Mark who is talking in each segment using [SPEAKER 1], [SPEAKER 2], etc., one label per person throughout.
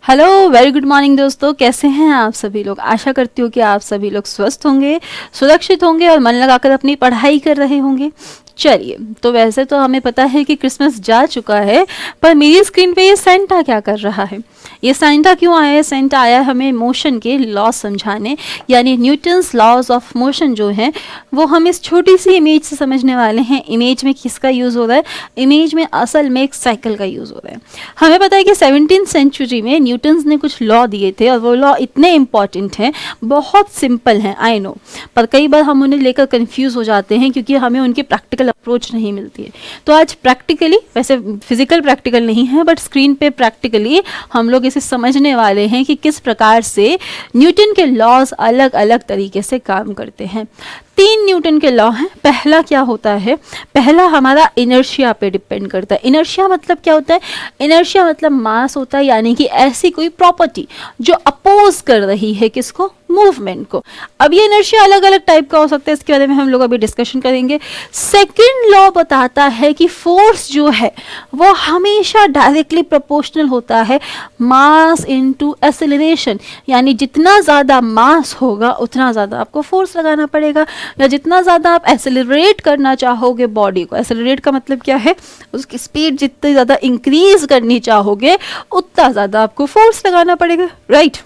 [SPEAKER 1] Hello, very good morning दोस्तों। कैसे हैं आप सभी लोग? आशा करती हूँ कि आप सभी लोग स्वस्थ होंगे, सुरक्षित होंगे और मन लगाकर अपनी पढ़ाई कर रहे होंगे। चलिए, तो वैसे तो हमें पता है कि क्रिसमस जा चुका है, पर मेरी स्क्रीन पे ये सेंटा क्या कर रहा है? ये सेंटा क्यों आया है? सेंटा आया हमें मोशन के लॉ समझाने, यानी न्यूटन्स लॉज ऑफ मोशन जो हैं वो हम इस छोटी सी इमेज से समझने वाले हैं। इमेज में किसका यूज़ हो रहा है? इमेज में असल में एक साइकिल का यूज़ हो रहा है। हमें पता है कि 17th सेंचुरी में न्यूटन्स ने कुछ लॉ दिए थे और वो लॉ इतने इंपॉर्टेंट हैं, बहुत सिंपल हैं, आई नो, पर कई बार हम उन्हें लेकर कंफ्यूज हो जाते हैं क्योंकि हमें उनकी प्रैक्टिकल अप्रोच नहीं मिलती है। तो आज प्रैक्टिकली, वैसे फिजिकल प्रैक्टिकल नहीं है बट स्क्रीन पे प्रैक्टिकली हम लोग इसे समझने वाले हैं कि किस प्रकार से न्यूटन के लॉज अलग अलग तरीके से काम करते हैं। 3 न्यूटन के लॉ हैं। पहला क्या होता है? पहला हमारा इनर्शिया पे डिपेंड करता है। इनर्शिया मतलब क्या होता है? इनर्शिया मतलब मास होता है, यानी कि ऐसी कोई प्रॉपर्टी जो अपोज कर रही है किसको? मूवमेंट को। अब ये इनर्शिया अलग अलग टाइप का हो सकता है, इसके बारे में हम लोग अभी डिस्कशन करेंगे। सेकंड लॉ बताता है कि फोर्स जो है वो हमेशा डायरेक्टली प्रोपोर्शनल होता है मास इनटू एक्सेलरेशन, यानी जितना ज़्यादा मास होगा उतना ज़्यादा आपको फोर्स लगाना पड़ेगा, या जितना ज़्यादा आप एक्सेलरेट करना चाहोगे बॉडी को, एक्सेलरेट का मतलब क्या है? उसकी स्पीड जितनी ज़्यादा इंक्रीज करनी चाहोगे उतना ज़्यादा आपको फोर्स लगाना पड़ेगा, राइट?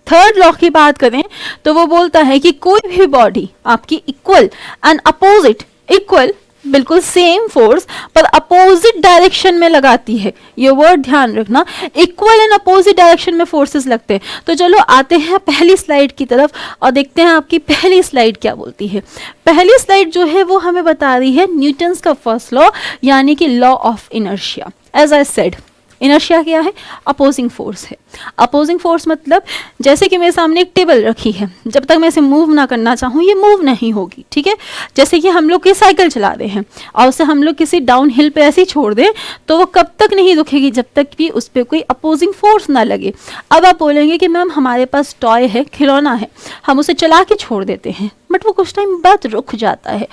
[SPEAKER 1] थर्ड लॉ की बात करें तो वो बोलता है कि कोई भी बॉडी आपकी इक्वल एंड अपोजिट, इक्वल बिल्कुल सेम फोर्स पर अपोजिट डायरेक्शन में लगाती है। ये वर्ड ध्यान रखना, इक्वल एंड अपोजिट डायरेक्शन में फोर्सेस लगते हैं। तो चलो आते हैं पहली स्लाइड की तरफ और देखते हैं आपकी पहली स्लाइड क्या बोलती है। पहली स्लाइड जो है वो हमें बता रही है न्यूटन्स का फर्स्ट लॉ, यानी कि law of inertia. As I said, inertia क्या है? अपोजिंग फोर्स है। अपोजिंग फोर्स मतलब जैसे कि मेरे सामने एक टेबल रखी है, जब तक मैं इसे मूव ना करना चाहूँ ये मूव नहीं होगी, ठीक है? जैसे कि हम लोग की साइकिल चला रहे हैं और उसे हम लोग किसी डाउन हिल पे ऐसे ही छोड़ दें तो वो कब तक नहीं रुकेगी? जब तक कि उस पर कोई अपोजिंग फोर्स ना लगे। अब आप बोलेंगे कि मैम हमारे पास टॉय है, खिलौना है, हम उसे चला के छोड़ देते हैं, बट वो कुछ टाइम बाद रुक जाता है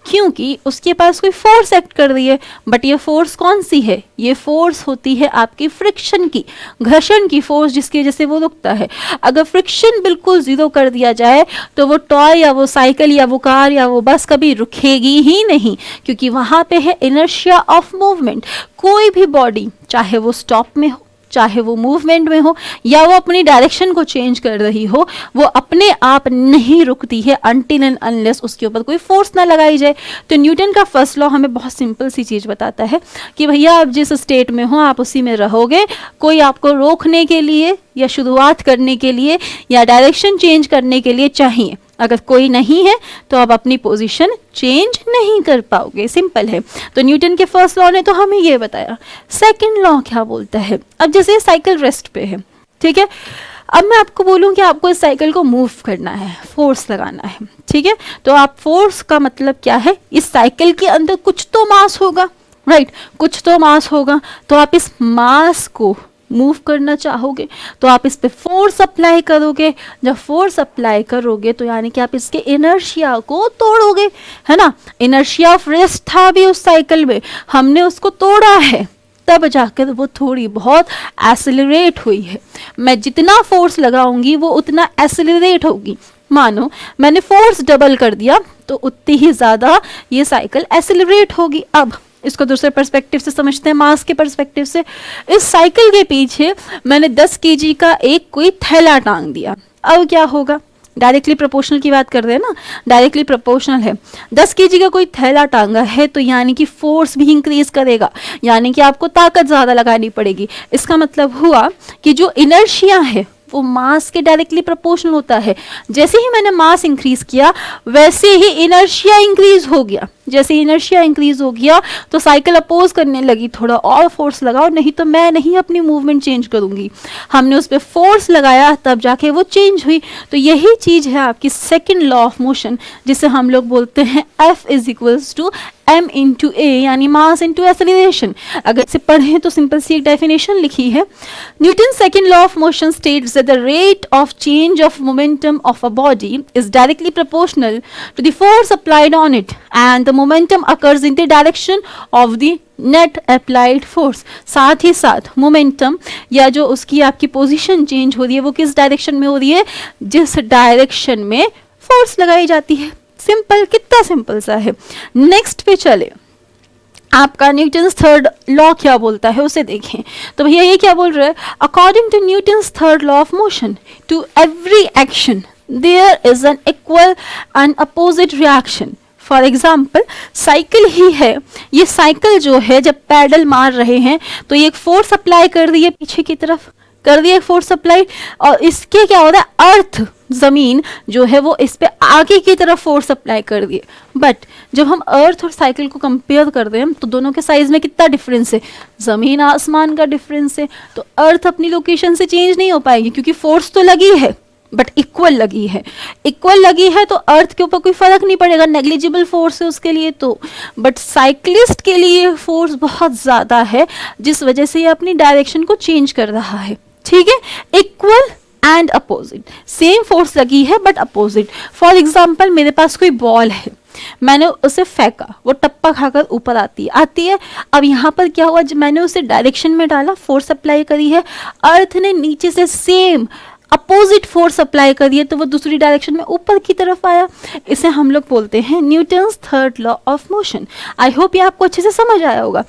[SPEAKER 1] क्योंकि उसके पास कोई फोर्स एक्ट कर रही है। बट ये फोर्स कौन सी है? ये फोर्स होती है आपकी फ्रिक्शन की, घर्षण की फोर्स, जिसकी वजह से वो रुकता है। अगर फ्रिक्शन बिल्कुल जीरो कर दिया जाए तो वो टॉय या वो साइकिल या वो कार या वो बस कभी रुकेगी ही नहीं, क्योंकि वहां पे है इनर्शिया ऑफ मूवमेंट। कोई भी बॉडी, चाहे वो स्टॉप में हो, चाहे वो मूवमेंट में हो, या वो अपनी डायरेक्शन को चेंज कर रही हो, वो अपने आप नहीं रुकती है अनटिल एंड अनलेस उसके ऊपर कोई फोर्स ना लगाई जाए। तो न्यूटन का फर्स्ट लॉ हमें बहुत सिंपल सी चीज़ बताता है कि भैया आप जिस स्टेट में हो आप उसी में रहोगे। कोई आपको रोकने के लिए या शुरुआत करने के लिए या डायरेक्शन चेंज करने के लिए चाहिए। अगर कोई नहीं है तो आप अपनी पोजीशन चेंज नहीं कर पाओगे, सिंपल है। तो न्यूटन के फर्स्ट लॉ ने तो हमें ये बताया। सेकंड लॉ क्या बोलता है? अब जैसे साइकिल रेस्ट पे है, ठीक है, अब मैं आपको बोलूं कि आपको इस साइकिल को मूव करना है, फोर्स लगाना है, ठीक है? तो आप फोर्स का मतलब क्या है? इस साइकिल के अंदर कुछ तो मास होगा, राइट? कुछ तो मास होगा, तो आप इस मास को मूव करना चाहोगे तो आप इस पे फोर्स अप्लाई करोगे। जब फोर्स अप्लाई करोगे तो यानी कि आप इसके इनर्शिया को तोड़ोगे, है ना? इनर्शिया ऑफ रेस्ट था भी उस साइकिल में, हमने उसको तोड़ा है, तब जाकर वो थोड़ी बहुत एक्सेलरेट हुई है। मैं जितना फोर्स लगाऊंगी वो उतना एक्सेलरेट होगी। मानो मैंने फोर्स डबल कर दिया तो उतनी ही ज़्यादा ये साइकिल एक्सेलरेट होगी। अब इसको दूसरे पर्सपेक्टिव से समझते हैं, मास के पर्सपेक्टिव से। इस साइकिल के पीछे मैंने 10 केजी का एक कोई थैला टांग दिया, अब क्या होगा? डायरेक्टली प्रोपोर्शनल की बात कर रहे हैं ना, डायरेक्टली प्रोपोर्शनल है। 10 केजी का कोई थैला टांगा है तो यानी कि फोर्स भी इंक्रीज करेगा, यानी कि आपको ताकत ज़्यादा लगानी पड़ेगी। इसका मतलब हुआ कि जो इनर्शिया है वो मास के डायरेक्टली प्रोपोर्शनल होता है। जैसे ही मैंने मास इंक्रीज किया वैसे ही इनर्शिया इंक्रीज हो गया। जैसे इनर्शिया इंक्रीज हो गया तो साइकिल अपोज करने लगी, थोड़ा और फोर्स लगाओ, नहीं तो मैं नहीं अपनी मूवमेंट चेंज करूंगी। हमने उस पर फोर्स लगाया तब जाके वो चेंज हुई। तो यही चीज है आपकी सेकंड लॉ ऑफ मोशन, जिसे हम लोग बोलते हैं F is equals to m into a, यानी मास इंटू एक्सेलरेशन। अगर इसे पढ़ें तो सिंपल सी एक डेफिनेशन लिखी है। Newton second law of motion states that the rate of change of momentum of a body is directly proportional to the force applied on it and the momentum occurs in the direction of the net applied force. साथ ही साथ momentum या जो उसकी आपकी position change हो रही है वो किस डायरेक्शन में हो रही है, जिस डायरेक्शन में फोर्स लगाई जाती है। सिंपल, कितना सिंपल सा है। नेक्स्ट पे चले, आपका न्यूटन्स थर्ड लॉ क्या बोलता है उसे देखें। तो भैया ये क्या बोल रहा है, according to Newton's third law of motion, to every action there is an equal and opposite reaction. For example cycle ही है, ये साइकिल जो है जब पैडल मार रहे हैं तो ये एक फोर्स अप्लाई कर दी है, पीछे की तरफ कर दिया फोर्स अप्लाई, और इसके क्या हो रहा है, अर्थ जमीन जो है वो इस पे आगे की तरफ फोर्स अप्लाई कर दिए। बट जब हम अर्थ और साइकिल को कंपेयर कर रहे हैं तो दोनों के साइज में कितना डिफरेंस है, जमीन आसमान का डिफरेंस है। तो अर्थ अपनी लोकेशन से चेंज नहीं हो पाएगी क्योंकि फोर्स तो लगी है बट इक्वल लगी है। इक्वल लगी है तो अर्थ के ऊपर कोई फर्क नहीं पड़ेगा, नेग्लिजिबल फोर्स है उसके लिए तो। बट साइक्लिस्ट के लिए फोर्स बहुत ज्यादा है जिस वजह से ये अपनी डायरेक्शन को चेंज कर रहा है। ठीक है, equal and opposite, same force लगी है बट अपोजिट। फॉर एग्जाम्पल मेरे पास कोई बॉल है, मैंने उसे फेंका, वो टप्पा खाकर ऊपर आती है। अब यहाँ पर क्या हुआ, जब मैंने उसे डायरेक्शन में डाला, फोर्स अप्लाई करी है, अर्थ ने नीचे से सेम अपोजिट फोर्स अप्लाई करिए तो वो दूसरी डायरेक्शन में ऊपर की तरफ आया। इसे हम लोग बोलते हैं Newton's third law of motion. I hope ये आपको अच्छे से समझ आया होगा।